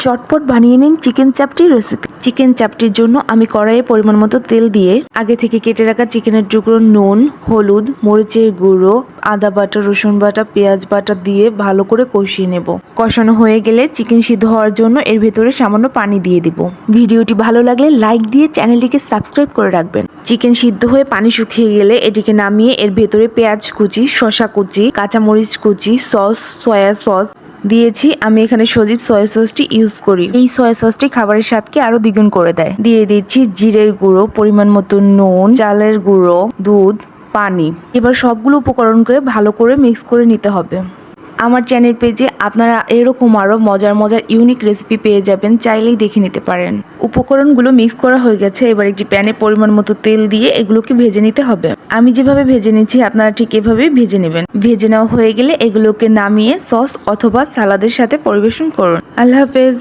চটপট বানিয়ে নিন চিকেন চাপটি রেসিপি। চিকেন চাপটির জন্য আমি কড়াইয়ে পরিমাণ মতো তেল দিয়ে আগে থেকে কেটে রাখা চিকেনের টুকরো, নুন, হলুদ, মরিচের গুঁড়ো, আদা বাটা, রসুন বাটা, পেঁয়াজ বাটা দিয়ে ভালো করে কষিয়ে নেব। কষানো হয়ে গেলে চিকেন সিদ্ধ হওয়ার জন্য এর ভেতরে সামান্য পানি দিয়ে দিব। ভিডিওটি ভালো লাগলে লাইক দিয়ে চ্যানেলটিকে সাবস্ক্রাইব করে রাখবেন। চিকেন সিদ্ধ হয়ে পানি শুকিয়ে গেলে এটিকে নামিয়ে এর ভেতরে পেঁয়াজ কুচি, শসা কুচি, কাঁচামরিচ কুচি, সস, সয়া সস দিয়েছি। আমি এখানে সজীব সয়া সসটি ইউজ করি। এই সয়া সসটি খাবারের স্বাদকে আরো দ্বিগুণ করে দেয়। দিয়ে দিচ্ছি জিরের গুঁড়ো, পরিমাণ মতো নুন, চালের গুঁড়ো, দুধ, পানি। এবার সবগুলো উপকরণকে ভালো করে মিক্স করে নিতে হবে। আমার চ্যানেল পেজে আপনারা এরকম আরও মজার ইউনিক রেসিপি পেয়ে যাবেন, চাইলেই দেখে নিতে পারেন। উপকরণগুলো মিক্স করা হয়ে গেছে। এবার একটি প্যানে পরিমাণ মতো তেল দিয়ে এগুলোকে ভেজে নিতে হবে। আমি যেভাবে ভেজে নিচ্ছি আপনারা ঠিক এভাবেই ভেজে নেবেন। ভেজে নেওয়া হয়ে গেলে এগুলোকে নামিয়ে সস অথবা সালাদের সাথে পরিবেশন করুন। আল্লাহ হাফেজ।